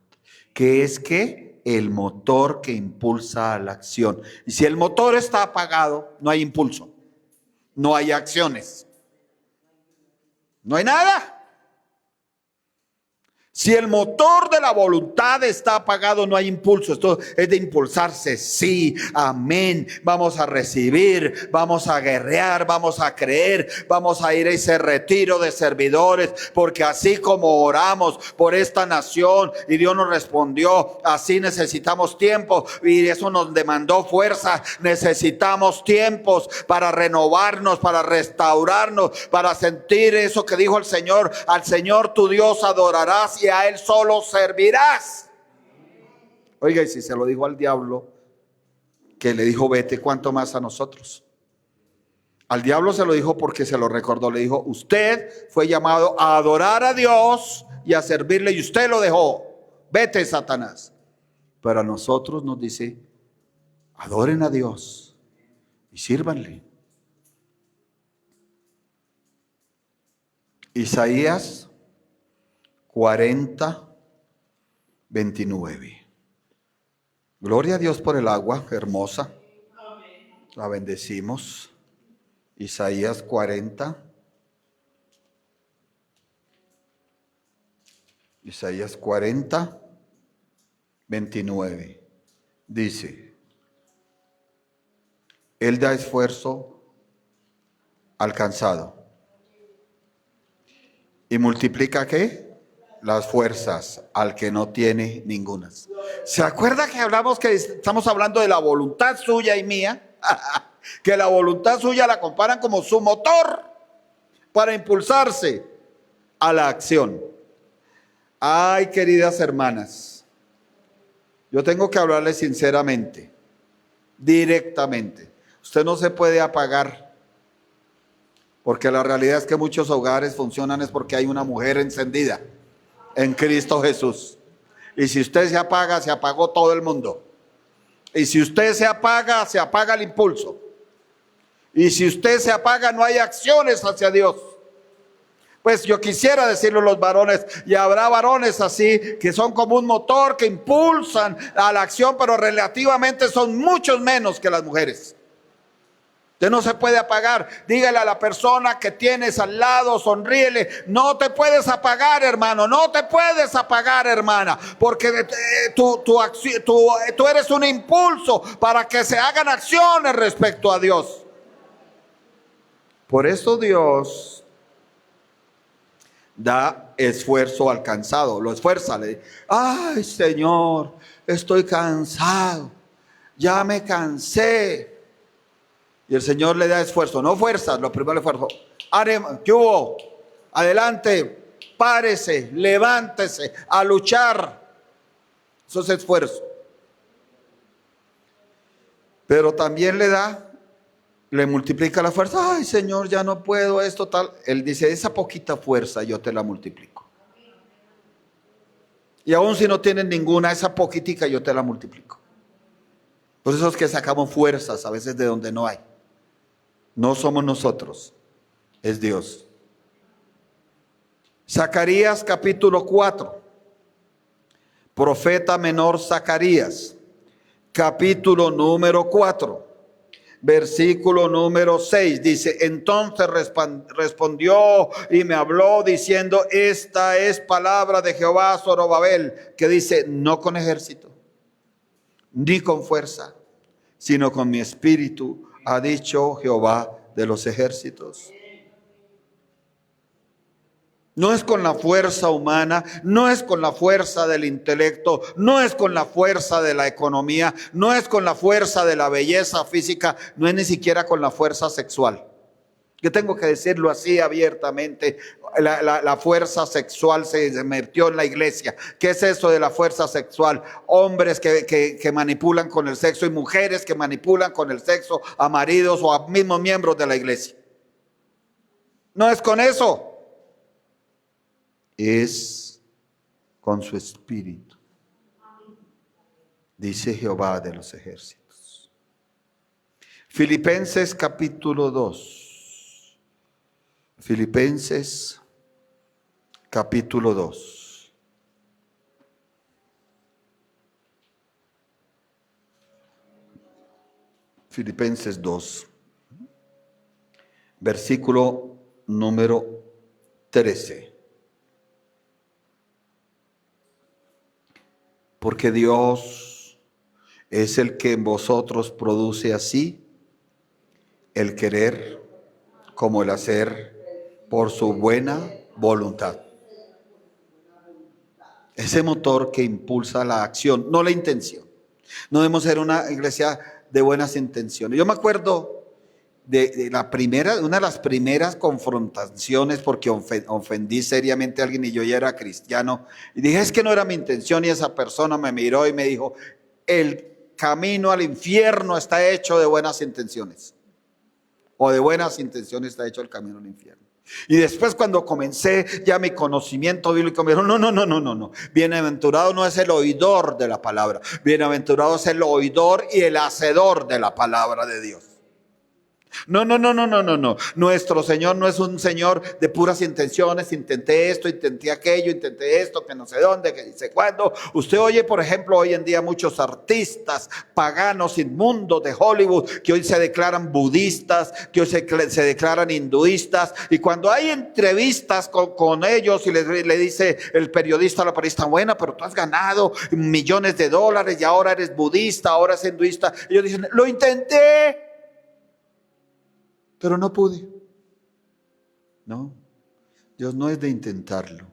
que es que el motor que impulsa a la acción. Y si el motor está apagado, no hay impulso, no hay acciones, no hay nada. Si el motor de la voluntad está apagado, no hay impulso. Esto es de impulsarse, sí, amén. Vamos a recibir, vamos a guerrear, vamos a creer, vamos a ir a ese retiro de servidores, porque así como oramos por esta nación y Dios nos respondió, así necesitamos tiempo y eso nos demandó fuerza. Necesitamos tiempos para renovarnos, para restaurarnos, para sentir eso que dijo el Señor: al Señor tu Dios adorarás y a Él solo servirás. Oiga, y si se lo dijo al diablo, que le dijo vete, ¿cuánto más a nosotros? Al diablo se lo dijo porque se lo recordó. Le dijo, usted fue llamado a adorar a Dios y a servirle, y usted lo dejó. Vete, Satanás. Pero a nosotros nos dice, adoren a Dios y sírvanle. Isaías 40:29. Gloria a Dios por el agua hermosa. La bendecimos. Isaías 40. Isaías 40:29. Dice, Él da esfuerzo al cansado y multiplica ¿qué? Las fuerzas al que no tiene ningunas. ¿Se acuerda que hablamos que estamos hablando de la voluntad suya y mía? Que la voluntad suya la comparan como su motor. para impulsarse a la acción. Ay, queridas hermanas, yo tengo que hablarles sinceramente, directamente. Usted no se puede apagar, porque la realidad es que muchos hogares funcionan es porque hay una mujer encendida en Cristo Jesús. Y si usted se apaga, se apagó todo el mundo. Y si usted se apaga el impulso. Y si usted se apaga, no hay acciones hacia Dios. Pues yo quisiera decirlo a los varones, y habrá varones así, que son como un motor que impulsan a la acción, pero relativamente son muchos menos que las mujeres. Usted no se puede apagar. Dígale a la persona que tienes al lado, sonríele. No te puedes apagar, hermano. No te puedes apagar, hermana. Porque tú eres un impulso para que se hagan acciones respecto a Dios. Por eso Dios da esfuerzo alcanzado. Lo esfuerza. Le dice, ay, Señor, estoy cansado. Ya me cansé. Y el Señor le da esfuerzo, no fuerzas, lo primero esfuerzo. ¿Qué hubo? Adelante, párese, levántese a luchar. Eso es esfuerzo. Pero también le multiplica la fuerza. Ay, Señor, ya no puedo esto, tal. Él dice, esa poquita fuerza yo te la multiplico. Y aún si no tienes ninguna, esa poquitica yo te la multiplico. Por eso es que sacamos fuerzas a veces de donde no hay. No somos nosotros, es Dios. Zacarías capítulo 4. Profeta menor Zacarías, capítulo número 4, versículo número 6. Dice, entonces respondió y me habló diciendo, esta es palabra de Jehová a Zorobabel, que dice, no con ejército, ni con fuerza, sino con mi espíritu, ha dicho Jehová de los ejércitos. No es con la fuerza humana, no es con la fuerza del intelecto, no es con la fuerza de la economía, no es con la fuerza de la belleza física, no es ni siquiera con la fuerza sexual. Yo tengo que decirlo así abiertamente, la fuerza sexual se metió en la iglesia. ¿Qué es eso de la fuerza sexual? Hombres que manipulan con el sexo y mujeres que manipulan con el sexo a maridos o a mismos miembros de la iglesia. No es con eso, es con su espíritu, dice Jehová de los ejércitos. Filipenses capítulo 2. Filipenses capítulo 2. Filipenses 2, versículo número 13. Porque Dios es el que en vosotros produce así el querer como el hacer por su buena voluntad. Ese motor que impulsa la acción, no la intención. No debemos ser una iglesia de buenas intenciones. Yo me acuerdo de una de las primeras confrontaciones porque ofendí seriamente a alguien y yo ya era cristiano. Y dije, es que no era mi intención, y esa persona me miró y me dijo, el camino al infierno está hecho de buenas intenciones. O de buenas intenciones está hecho el camino al infierno. Y después cuando comencé ya mi conocimiento bíblico me dijo, no. Bienaventurado no es el oidor de la palabra. Bienaventurado es el oidor y el hacedor de la palabra de Dios. No. Nuestro Señor no es un Señor de puras intenciones. Intenté esto, intenté aquello, intenté esto, que no sé dónde, que dice cuándo. Usted oye, por ejemplo, hoy en día muchos artistas paganos, inmundos de Hollywood, que hoy se declaran budistas, que hoy se declaran hinduistas. Y cuando hay entrevistas con ellos y le dice el periodista a la periodista, bueno, pero tú has ganado millones de dólares y ahora eres budista, ahora eres hinduista. Ellos dicen, lo intenté, pero no pude. No, Dios no es de intentarlo.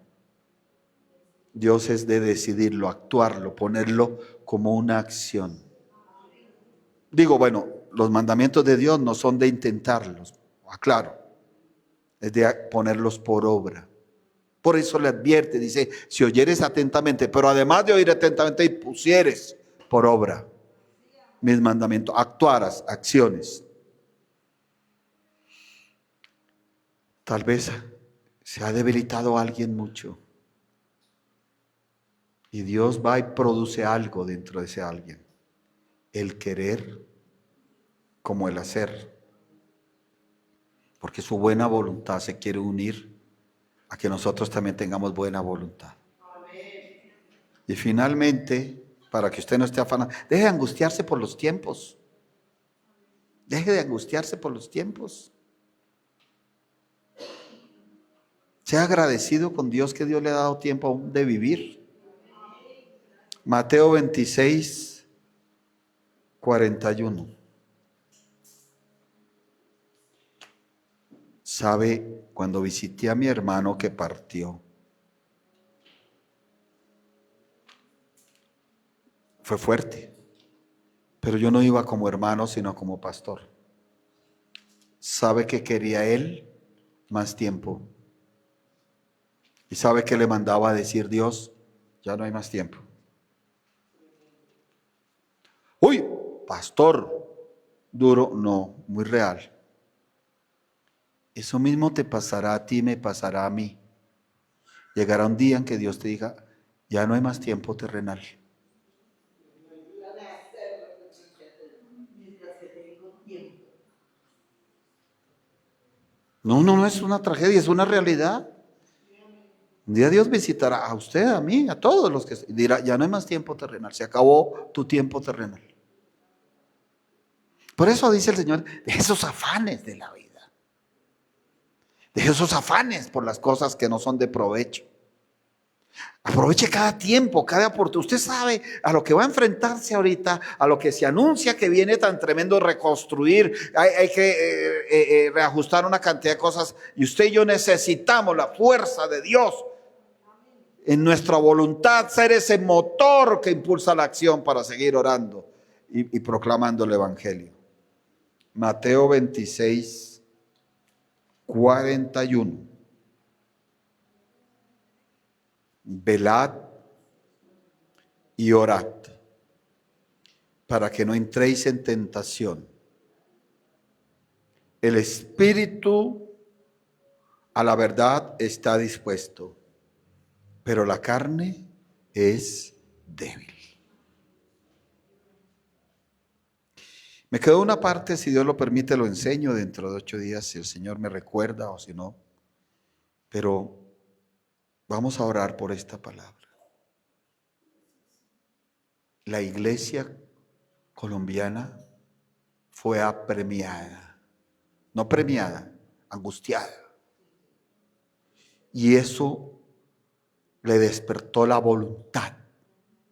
Dios es de decidirlo, actuarlo, ponerlo como una acción. Digo, bueno, los mandamientos de Dios no son de intentarlos, aclaro. es de ponerlos por obra. Por eso le advierte, dice, si oyeres atentamente, pero además de oír atentamente y pusieres por obra mis mandamientos, actuaras, acciones. Tal vez se ha debilitado a alguien mucho y Dios va y produce algo dentro de ese alguien. El querer como el hacer. Porque su buena voluntad se quiere unir a que nosotros también tengamos buena voluntad. Y finalmente, para que usted no esté afanado, deje de angustiarse por los tiempos. Deje de angustiarse por los tiempos. Sea agradecido con Dios que Dios le ha dado tiempo aún de vivir. Mateo 26, 41. Sabe, cuando visité a mi hermano que partió, fue fuerte, pero yo no iba como hermano, sino como pastor. ¿Sabe que quería él? Más tiempo. ¿Y sabe que le mandaba a decir Dios? Ya no hay más tiempo. Uy, pastor, duro, no, muy real. Eso mismo te pasará a ti, me pasará a mí. Llegará un día en que Dios te diga, ya no hay más tiempo terrenal. No es una tragedia, es una realidad. Un día Dios visitará a usted, a mí, a todos los que dirá, ya no hay más tiempo terrenal, se acabó tu tiempo terrenal. Por eso dice el Señor, de esos afanes de la vida, de esos afanes por las cosas que no son de provecho. Aproveche cada tiempo, cada oportunidad. Usted sabe a lo que va a enfrentarse ahorita, a lo que se anuncia que viene tan tremendo reconstruir. Hay que reajustar una cantidad de cosas. Y usted y yo necesitamos la fuerza de Dios en nuestra voluntad, ser ese motor que impulsa la acción para seguir orando y proclamando el Evangelio. Mateo 26, 41. Velad y orad para que no entréis en tentación. El espíritu a la verdad está dispuesto, pero la carne es débil. Me quedó una parte, si Dios lo permite lo enseño dentro de 8 días, si el Señor me recuerda o si no, pero vamos a orar por esta palabra. La iglesia colombiana fue apremiada, no premiada, angustiada. Y eso le despertó la voluntad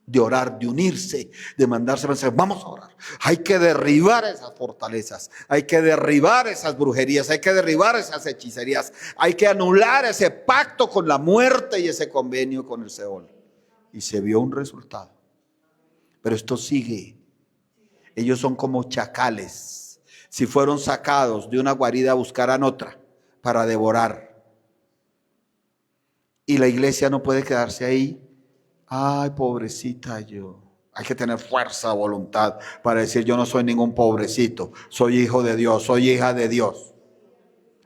de orar, de unirse, de mandarse mensajes. Vamos a orar. Hay que derribar esas fortalezas, hay que derribar esas brujerías, hay que derribar esas hechicerías, hay que anular ese pacto con la muerte y ese convenio con el Seol. Y se vio un resultado. Pero esto sigue. Ellos son como chacales. Si fueron sacados de una guarida, buscarán otra para devorar. Y la iglesia no puede quedarse ahí. Ay, pobrecita yo. Hay que tener fuerza, voluntad para decir yo no soy ningún pobrecito. Soy hijo de Dios, soy hija de Dios.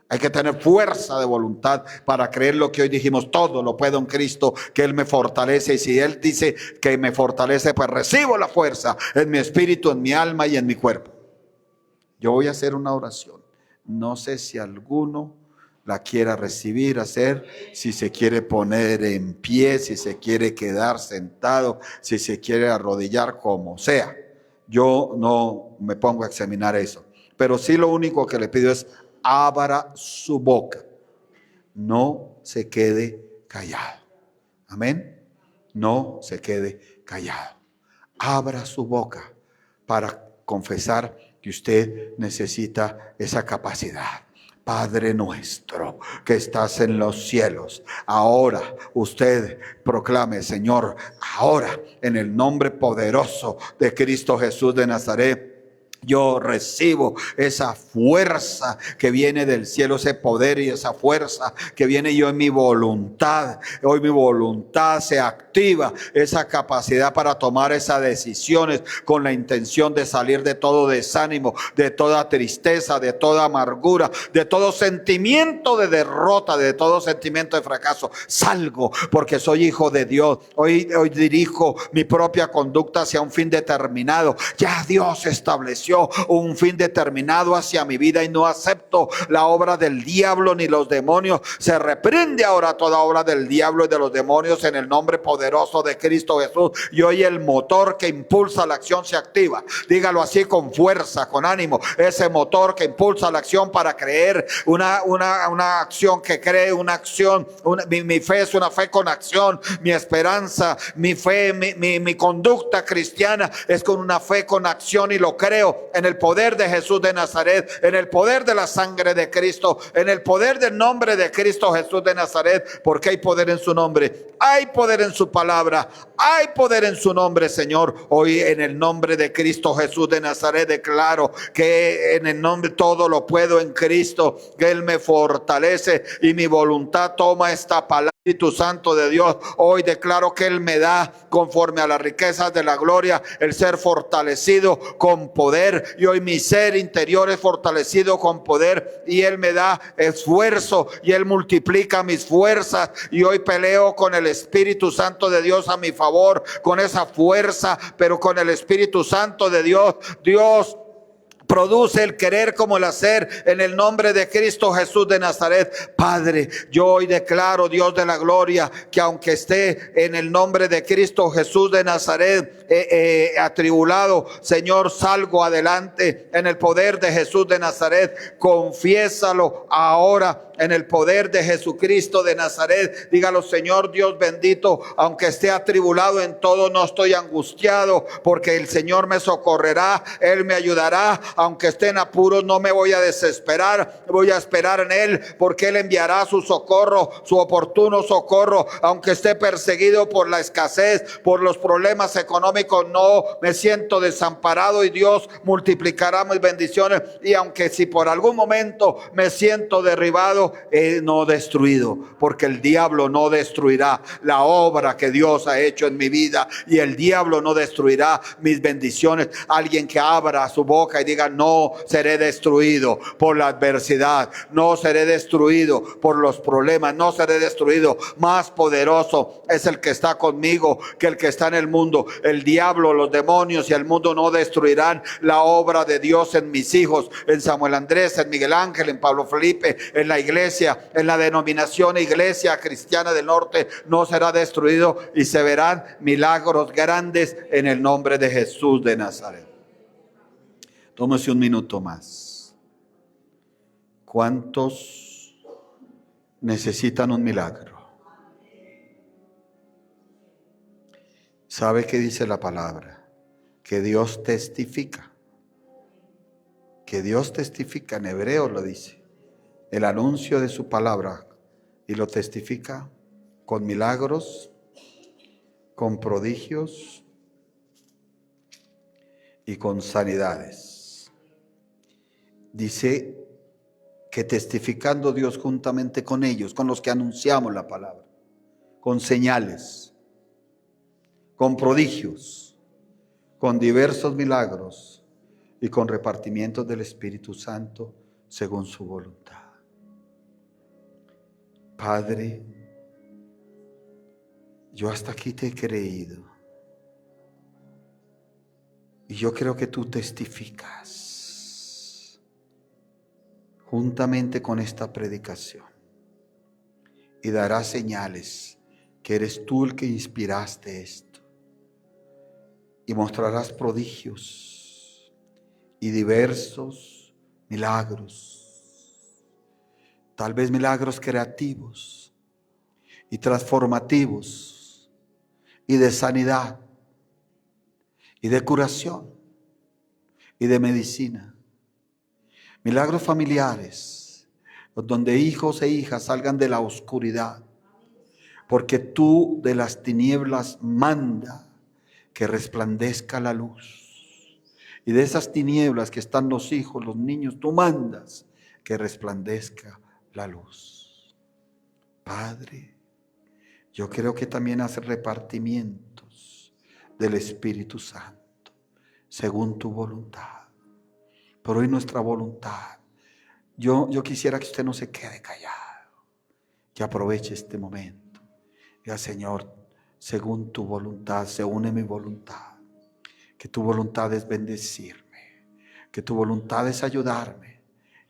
Hay que tener fuerza de voluntad para creer lo que hoy dijimos. Todo lo puedo en Cristo, que Él me fortalece. Y si Él dice que me fortalece, pues recibo la fuerza en mi espíritu, en mi alma y en mi cuerpo. Yo voy a hacer una oración. No sé si alguno la quiera recibir, hacer, si se quiere poner en pie, si se quiere quedar sentado, si se quiere arrodillar, como sea. Yo no me pongo a examinar eso. Pero sí lo único que le pido es abra su boca. No se quede callado. Amén. No se quede callado. Abra su boca para confesar que usted necesita esa capacidad. Padre nuestro que estás en los cielos, ahora usted proclame, Señor, ahora en el nombre poderoso de Cristo Jesús de Nazaret, Yo recibo esa fuerza que viene del cielo, ese poder y esa fuerza que viene yo en mi voluntad. Hoy mi voluntad se activa, esa capacidad para tomar esas decisiones con la intención de salir de todo desánimo, de toda tristeza, de toda amargura, de todo sentimiento de derrota, de todo sentimiento de fracaso. Salgo porque soy hijo de Dios. Hoy dirijo mi propia conducta hacia un fin determinado. Ya Dios estableció un fin determinado hacia mi vida y no acepto la obra del diablo ni los demonios. Se reprende ahora toda obra del diablo y de los demonios en el nombre poderoso de Cristo Jesús. Y hoy el motor que impulsa la acción se activa. Dígalo así con fuerza, con ánimo. Ese motor que impulsa la acción para creer, una acción que cree, una acción. Mi fe es una fe con acción. Mi esperanza, mi fe, mi conducta cristiana es con una fe con acción, y lo creo en el poder de Jesús de Nazaret, en el poder de la sangre de Cristo, en el poder del nombre de Cristo Jesús de Nazaret, porque hay poder en su nombre, hay poder en su palabra, hay poder en su nombre, Señor. Hoy en el nombre de Cristo Jesús de Nazaret declaro que en el nombre todo lo puedo en Cristo, que Él me fortalece y mi voluntad toma esta palabra. Espíritu Santo de Dios, hoy declaro que Él me da, conforme a las riquezas de la gloria, el ser fortalecido con poder. Y hoy mi ser interior es fortalecido con poder, y Él me da esfuerzo, y Él multiplica mis fuerzas. Y hoy peleo con el Espíritu Santo de Dios a mi favor, con esa fuerza, pero con el Espíritu Santo de Dios. Dios produce el querer como el hacer en el nombre de Cristo Jesús de Nazaret. Padre, yo hoy declaro, Dios de la gloria, que aunque esté en el nombre de Cristo Jesús de Nazaret atribulado, Señor, salgo adelante en el poder de Jesús de Nazaret. Confiésalo ahora en el poder de Jesucristo de Nazaret. Dígalo: Señor Dios bendito, aunque esté atribulado en todo, no estoy angustiado, porque el Señor me socorrerá, Él me ayudará. Aunque esté en apuros, no me voy a desesperar, voy a esperar en Él, porque Él enviará su socorro, su oportuno socorro. Aunque esté perseguido por la escasez, por los problemas económicos, no me siento desamparado, y Dios multiplicará mis bendiciones. Y aunque si por algún momento me siento derribado, no destruido, porque el diablo no destruirá la obra que Dios ha hecho en mi vida, y el diablo no destruirá mis bendiciones. Alguien que abra su boca y diga: no seré destruido por la adversidad, no seré destruido por los problemas, no seré destruido. Más poderoso es el que está conmigo que el que está en el mundo. El diablo, los demonios y el mundo no destruirán la obra de Dios en mis hijos, en Samuel Andrés, en Miguel Ángel, en Pablo Felipe, en la iglesia, en la denominación Iglesia Cristiana del Norte. No será destruido, y se verán milagros grandes en el nombre de Jesús de Nazaret. Tómese un minuto más. ¿Cuántos necesitan un milagro? ¿Sabe qué dice la palabra? Que Dios testifica. Que Dios testifica, en hebreo lo dice. El anuncio de su palabra, y lo testifica con milagros, con prodigios y con sanidades. Dice que testificando Dios juntamente con ellos, con los que anunciamos la palabra, con señales, con prodigios, con diversos milagros y con repartimientos del Espíritu Santo según su voluntad. Padre, yo hasta aquí te he creído, y yo creo que tú testificas juntamente con esta predicación, y darás señales que eres tú el que inspiraste esto, y mostrarás prodigios y diversos milagros, tal vez milagros creativos y transformativos, y de sanidad, y de curación, y de medicina. Milagros familiares, donde hijos e hijas salgan de la oscuridad, porque tú de las tinieblas manda que resplandezca la luz, Y de esas tinieblas que están los hijos, los niños, tú mandas que resplandezca la luz. Padre, yo creo que también hace repartimientos del Espíritu Santo, según tu voluntad. Pero hoy nuestra voluntad, yo quisiera que usted no se quede callado, que aproveche este momento. Diga, Señor, según tu voluntad, se une mi voluntad. Que tu voluntad es bendecirme, que tu voluntad es ayudarme,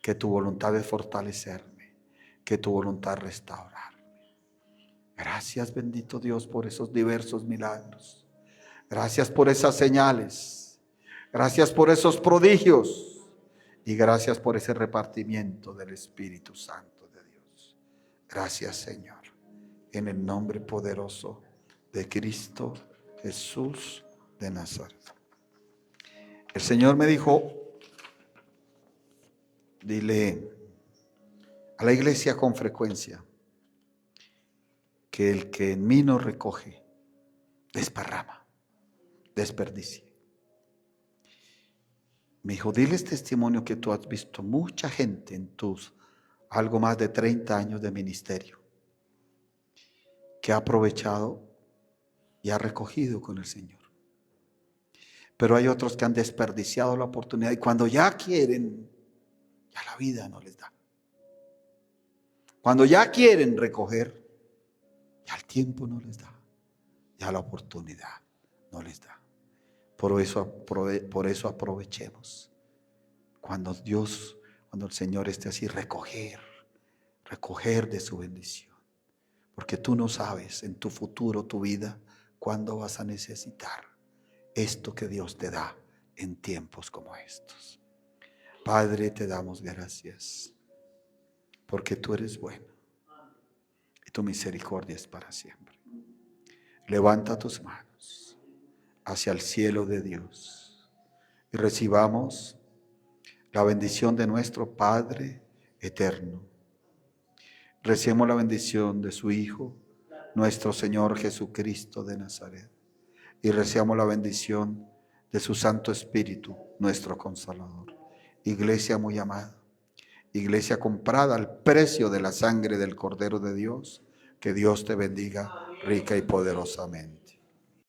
que tu voluntad es fortalecerme, que tu voluntad es restaurarme. Gracias, bendito Dios, por esos diversos milagros. Gracias por esas señales. Gracias por esos prodigios. Y gracias por ese repartimiento del Espíritu Santo de Dios. Gracias, Señor. En el nombre poderoso de Cristo Jesús de Nazaret. El Señor me dijo, dile a la iglesia con frecuencia que el que en mí no recoge, desparrama, desperdicia. Me dijo, diles testimonio que tú has visto mucha gente en tus algo más de 30 años de ministerio que ha aprovechado y ha recogido con el Señor. Pero hay otros que han desperdiciado la oportunidad y cuando ya quieren, ya la vida no les da. Cuando ya quieren recoger, ya el tiempo no les da, ya la oportunidad no les da. Por eso aprovechemos. Cuando el Señor esté así, recoger de su bendición. Porque tú no sabes en tu futuro, tu vida, cuándo vas a necesitar esto que Dios te da en tiempos como estos. Padre, te damos gracias porque tú eres bueno y tu misericordia es para siempre. Levanta tus manos hacia el cielo de Dios y recibamos la bendición de nuestro Padre eterno. Recibamos la bendición de su Hijo, nuestro Señor Jesucristo de Nazaret. Y recibamos la bendición de su Santo Espíritu, nuestro Consolador. Iglesia muy amada, iglesia comprada al precio de la sangre del Cordero de Dios, que Dios te bendiga rica y poderosamente.